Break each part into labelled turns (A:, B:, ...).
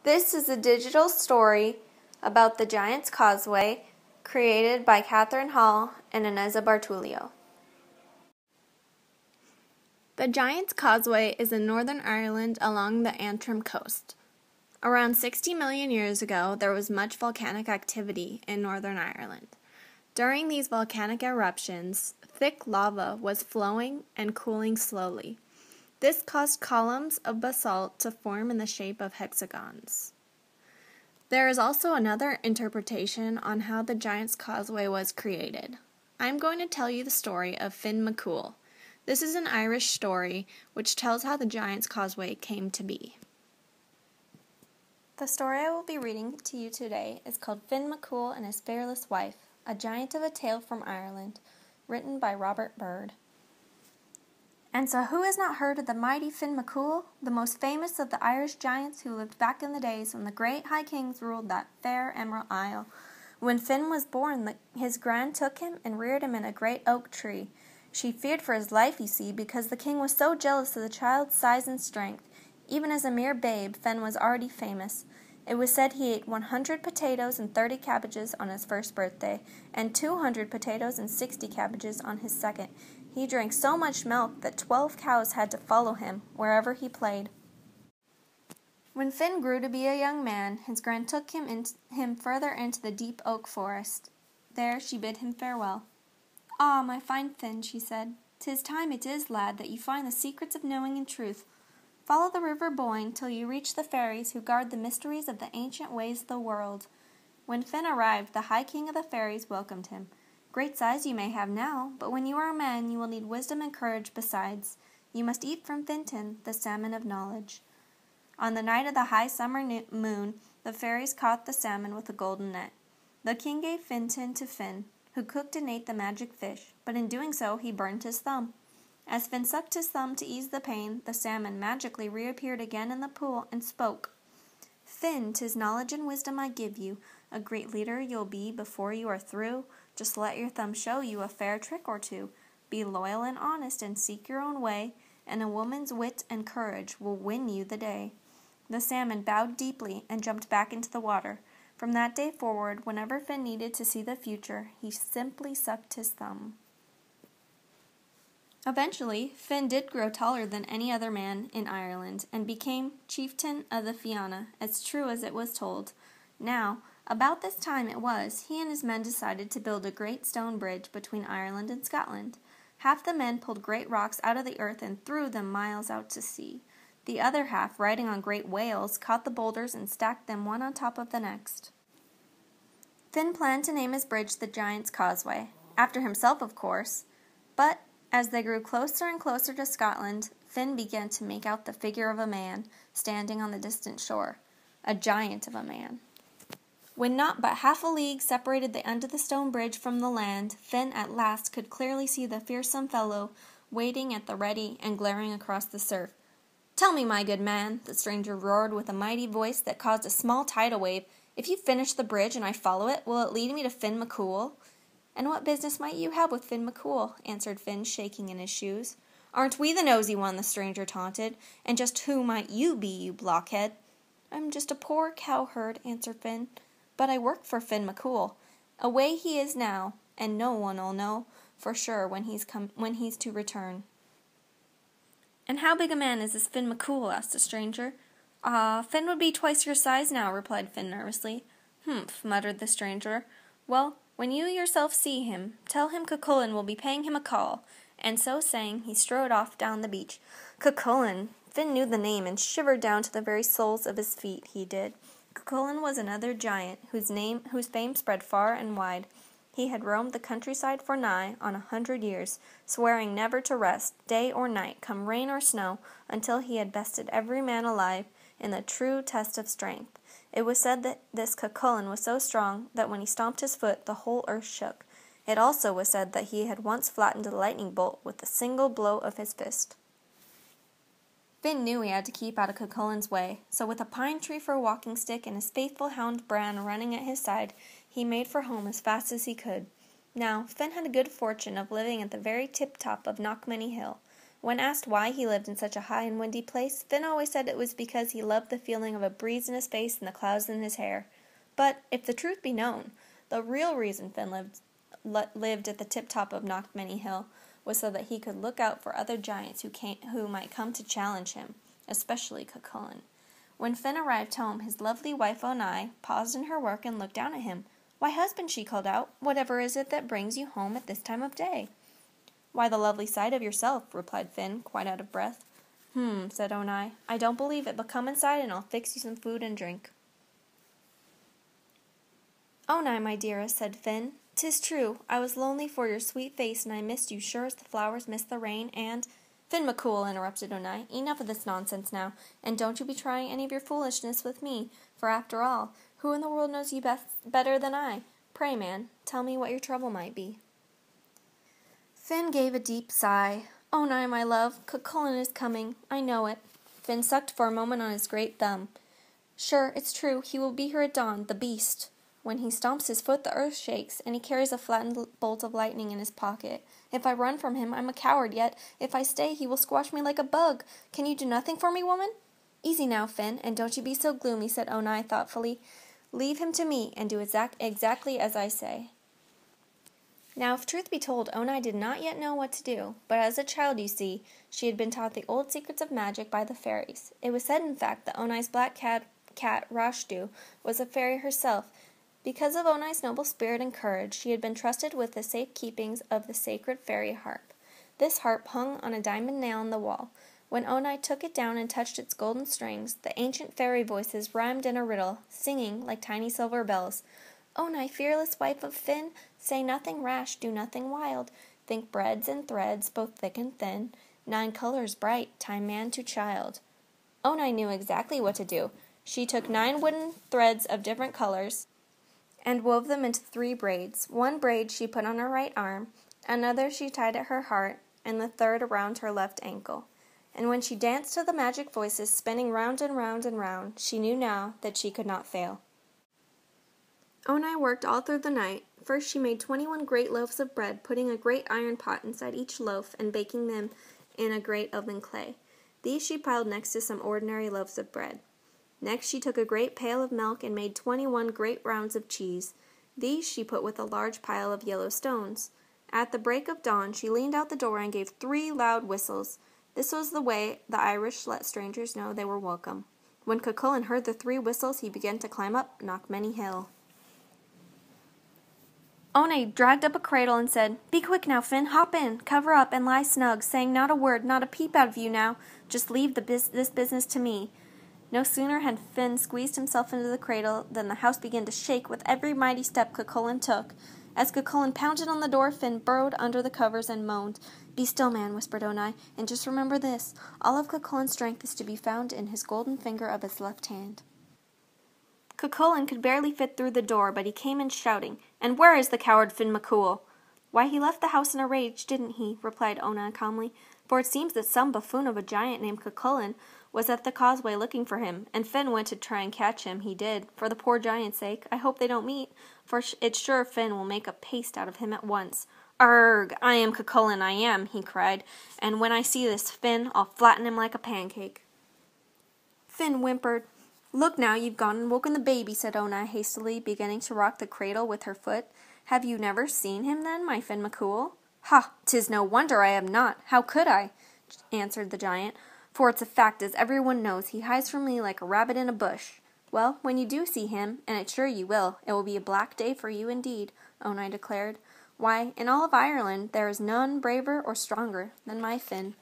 A: This is a digital story about the Giant's Causeway, created by Catherine Hall and Ineza Bartulio. The Giant's Causeway is in Northern Ireland along the Antrim coast. Around 60 million years ago, there was much volcanic activity in Northern Ireland. During these volcanic eruptions, thick lava was flowing and cooling slowly. This caused columns of basalt to form in the shape of hexagons. There is also another interpretation on how the Giant's Causeway was created. I'm going to tell you the story of Finn McCool. This is an Irish story which tells how the Giant's Causeway came to be. The story I will be reading to you today is called Finn McCool and His Fearless Wife, a Giant of a Tale from Ireland, written by Robert Bird. And so who has not heard of the mighty Finn McCool, the most famous of the Irish giants who lived back in the days when the great high kings ruled that fair Emerald Isle? When Finn was born, his gran took him and reared him in a great oak tree. She feared for his life, you see, because the king was so jealous of the child's size and strength. Even as a mere babe, Finn was already famous. It was said he ate 100 potatoes and 30 cabbages on his first birthday, and 200 potatoes and 60 cabbages on his second. He drank so much milk that 12 cows had to follow him wherever he played. When Finn grew to be a young man, his gran took him further into the deep oak forest. There she bid him farewell. "Ah, my fine Finn," she said, "'tis time it is, lad, that you find the secrets of knowing and truth. Follow the river Boyne till you reach the fairies who guard the mysteries of the ancient ways of the world." When Finn arrived, the High King of the Fairies welcomed him. "Great size you may have now, but when you are a man you will need wisdom and courage besides. You must eat from Fintan, the salmon of knowledge." On the night of the high summer moon, the fairies caught the salmon with a golden net. The king gave Fintan to Finn, who cooked and ate the magic fish, but in doing so he burned his thumb. As Finn sucked his thumb to ease the pain, the salmon magically reappeared again in the pool and spoke. "Finn, 'tis knowledge and wisdom I give you. A great leader you'll be before you are through. Just let your thumb show you a fair trick or two. Be loyal and honest and seek your own way, and a woman's wit and courage will win you the day." The salmon bowed deeply and jumped back into the water. From that day forward, whenever Finn needed to see the future, he simply sucked his thumb. Eventually, Finn did grow taller than any other man in Ireland and became chieftain of the Fianna, as true as it was told. Now, about this time it was, he and his men decided to build a great stone bridge between Ireland and Scotland. Half the men pulled great rocks out of the earth and threw them miles out to sea. The other half, riding on great whales, caught the boulders and stacked them one on top of the next. Finn planned to name his bridge the Giant's Causeway, after himself, of course. But as they grew closer and closer to Scotland, Finn began to make out the figure of a man standing on the distant shore, a giant of a man. When not but half a league separated the end of the stone bridge from the land, Finn at last could clearly see the fearsome fellow waiting at the ready and glaring across the surf. "Tell me, my good man," the stranger roared with a mighty voice that caused a small tidal wave, "if you finish the bridge and I follow it, will it lead me to Finn McCool?" "And what business might you have with Finn McCool?" answered Finn, shaking in his shoes. "Aren't we the nosy one?" the stranger taunted. "And just who might you be, you blockhead?" "I'm just a poor cowherd," answered Finn. "But I work for Finn McCool. Away he is now, and no one'll know for sure when he's to return." "And how big a man is this Finn McCool?" asked the stranger. "Ah, Finn would be twice your size now," replied Finn nervously. "Humph," muttered the stranger. "Well, when you yourself see him, tell him Cuchulainn will be paying him a call." And so saying, he strode off down the beach. Cuchulainn! Finn knew the name and shivered down to the very soles of his feet, he did. Cuchulainn was another giant, whose fame spread far and wide. He had roamed the countryside for nigh on 100 years, swearing never to rest, day or night, come rain or snow, until he had bested every man alive in the true test of strength. It was said that this Cuchulainn was so strong that when he stomped his foot, the whole earth shook. It also was said that he had once flattened a lightning bolt with a single blow of his fist. Finn knew he had to keep out of Cuchulainn's way, so with a pine tree for a walking stick and his faithful hound Bran running at his side, he made for home as fast as he could. Now, Finn had a good fortune of living at the very tip-top of Knockmany Hill. When asked why he lived in such a high and windy place, Finn always said it was because he loved the feeling of a breeze in his face and the clouds in his hair. But, if the truth be known, the real reason Finn lived at the tip-top of Knockmany Hill was so that he could look out for other giants who might come to challenge him, especially Cuchulainn. When Finn arrived home, his lovely wife Onai paused in her work and looked down at him. "Why, husband," she called out, "whatever is it that brings you home at this time of day?" "Why, the lovely sight of yourself," replied Finn, quite out of breath. Said Onai. "I don't believe it, but come inside and I'll fix you some food and drink." "Onai, my dearest," said Finn, "'tis true, I was lonely for your sweet face, and I missed you sure as the flowers miss the rain, and—" "Finn McCool," interrupted Onai, "enough of this nonsense now, and don't you be trying any of your foolishness with me, for after all, who in the world knows you better than I? Pray, man, tell me what your trouble might be." Finn gave a deep sigh. "Onai, my love, Cuchulainn is coming. I know it." Finn sucked for a moment on his great thumb. "Sure, it's true. He will be here at dawn, the beast. When he stomps his foot, the earth shakes, and he carries a flattened bolt of lightning in his pocket. If I run from him, I'm a coward, yet if I stay, he will squash me like a bug. Can you do nothing for me, woman?" "Easy now, Finn, and don't you be so gloomy," said Onai thoughtfully. "Leave him to me, and do exactly as I say." Now, if truth be told, Onai did not yet know what to do, but as a child, you see, she had been taught the old secrets of magic by the fairies. It was said, in fact, that Onai's black cat Rashtu, was a fairy herself. Because of Onai's noble spirit and courage, she had been trusted with the safe keepings of the sacred fairy harp. This harp hung on a diamond nail in the wall. When Onai took it down and touched its golden strings, the ancient fairy voices rhymed in a riddle, singing like tiny silver bells. "Onai, fearless wife of Finn, say nothing rash, do nothing wild. Think breads and threads, both thick and thin. 9 colors bright, tie man to child." Onai knew exactly what to do. She took 9 wooden threads of different colors and wove them into 3 braids. 1 braid she put on her right arm, another she tied at her heart, and the third around her left ankle. And when she danced to the magic voices, spinning round and round and round, she knew now that she could not fail. Onai worked all through the night. First she made 21 great loaves of bread, putting a great iron pot inside each loaf and baking them in a great oven clay. These she piled next to some ordinary loaves of bread. Next she took a great pail of milk and made 21 great rounds of cheese. These she put with a large pile of yellow stones. At the break of dawn she leaned out the door and gave 3 loud whistles. This was the way the Irish let strangers know they were welcome. When Cuchulainn heard the 3 whistles, he began to climb up Knockmany Hill. Onai dragged up a cradle and said, "Be quick now, Finn, hop in, cover up, and lie snug, saying not a word, not a peep out of you now. Just leave this business to me." No sooner had Finn squeezed himself into the cradle than the house began to shake with every mighty step Cuchulainn took. As Cuchulainn pounded on the door, Finn burrowed under the covers and moaned. "Be still, man," whispered Onai, "and just remember this. All of Cuchulainn's strength is to be found in his golden finger of his left hand." Cuchulainn could barely fit through the door, but he came in shouting, "And where is the coward Finn McCool?" "Why, he left the house in a rage, didn't he?" replied Onai calmly, "for it seems that some buffoon of a giant named Cuchulainn was at the Causeway looking for him, and Finn went to try and catch him, he did, for the poor giant's sake. I hope they don't meet, for it's sure Finn will make a paste out of him at once." "Arrgh, I am Cuchulainn, I am," he cried, "and when I see this Finn, I'll flatten him like a pancake." Finn whimpered. "Look now, you've gone and woken the baby," said Onai hastily, beginning to rock the cradle with her foot. "Have you never seen him then, my Finn McCool?" "Ha! 'Tis no wonder I have not. How could I?" answered the giant. "For it's a fact, as everyone knows, he hides from me like a rabbit in a bush." "Well, when you do see him, and it's sure you will, it will be a black day for you indeed," Onai declared. "Why, in all of Ireland there is none braver or stronger than my Finn."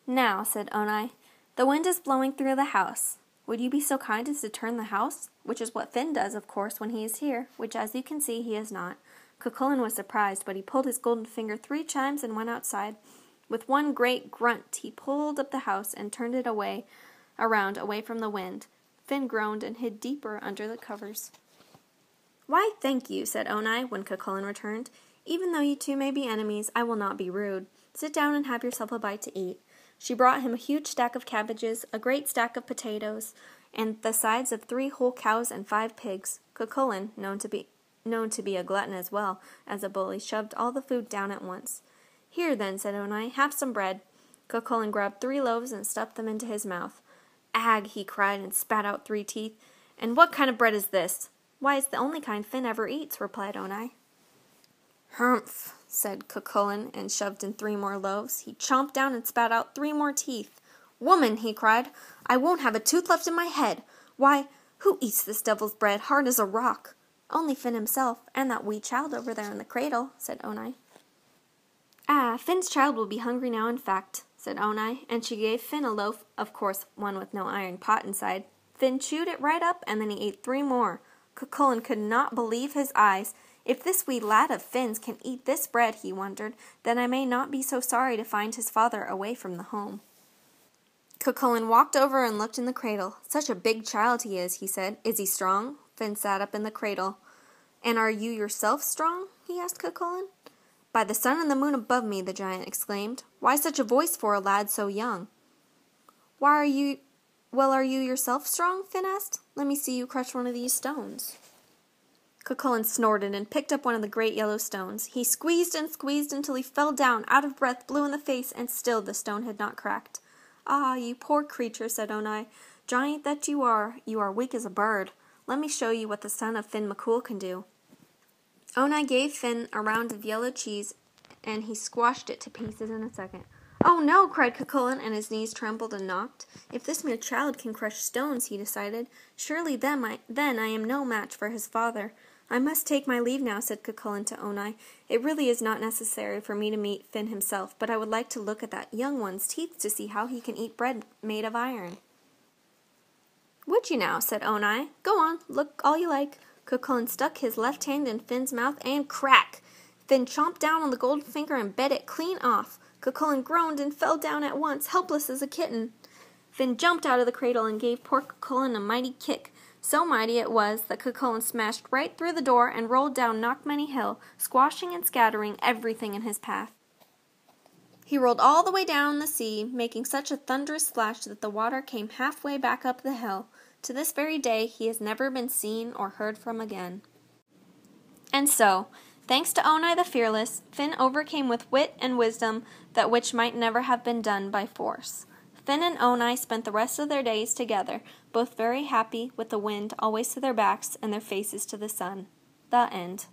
A: "Now," said Onai, "the wind is blowing through the house. Would you be so kind as to turn the house? Which is what Finn does, of course, when he is here, which, as you can see, he is not." Cuchulainn was surprised, but he pulled his golden finger 3 times and went outside. With one great grunt, he pulled up the house and turned it away from the wind. Finn groaned and hid deeper under the covers. "Why, thank you," said Onai, when Cuchulainn returned. "Even though you two may be enemies, I will not be rude. Sit down and have yourself a bite to eat." She brought him a huge stack of cabbages, a great stack of potatoes, and the sides of 3 whole cows and 5 pigs. Cuchulainn, known to be a glutton as well as a bully, shoved all the food down at once. "Here, then," said Onai, "have some bread." Cucullin grabbed 3 loaves and stuffed them into his mouth. "Ag," he cried, and spat out 3 teeth. "And what kind of bread is this?" "Why, it's the only kind Finn ever eats," replied Onai. "Humph," said Cucullin, and shoved in 3 more loaves. He chomped down and spat out 3 more teeth. "Woman," he cried, "I won't have a tooth left in my head. Why, who eats this devil's bread, hard as a rock?" "Only Finn himself, and that wee child over there in the cradle," said Onai. "Ah, Finn's child will be hungry now, in fact," said Onai, and she gave Finn a loaf, of course one with no iron pot inside. Finn chewed it right up, and then he ate 3 more. Cucullin could not believe his eyes. "If this wee lad of Finn's can eat this bread," he wondered, "then I may not be so sorry to find his father away from the home." Cucullin walked over and looked in the cradle. "Such a big child he is," he said. "Is he strong?" Finn sat up in the cradle. "And are you yourself strong?" he asked Cucullin. "By the sun and the moon above me," the giant exclaimed. "Why such a voice for a lad so young?" Are you yourself strong?" Finn asked. "Let me see you crush one of these stones." Cucullin snorted and picked up one of the great yellow stones. He squeezed and squeezed until he fell down, out of breath, blue in the face, and still the stone had not cracked. "Ah, you poor creature," said Onai. "Giant that you are weak as a bird. Let me show you what the son of Finn McCool can do." Onai gave Finn a round of yellow cheese, and he squashed it to pieces in a second. "Oh no!" cried Cucullin, and his knees trembled and knocked. "If this mere child can crush stones," he decided, "surely then I am no match for his father." "I must take my leave now," said Cucullin to Onai. "It really is not necessary for me to meet Finn himself, but I would like to look at that young one's teeth to see how he can eat bread made of iron." "Would you now?" said Onai. "Go on, look all you like." Cucullin stuck his left hand in Finn's mouth, and crack! Finn chomped down on the gold finger and bit it clean off. Cucullin groaned and fell down at once, helpless as a kitten. Finn jumped out of the cradle and gave poor Cucullin a mighty kick. So mighty it was that Cucullin smashed right through the door and rolled down Knockmany Hill, squashing and scattering everything in his path. He rolled all the way down the sea, making such a thunderous splash that the water came halfway back up the hill. To this very day he has never been seen or heard from again. And so, thanks to Onai the Fearless, Finn overcame with wit and wisdom that which might never have been done by force. Finn and Onai spent the rest of their days together, both very happy, with the wind always to their backs and their faces to the sun. The end.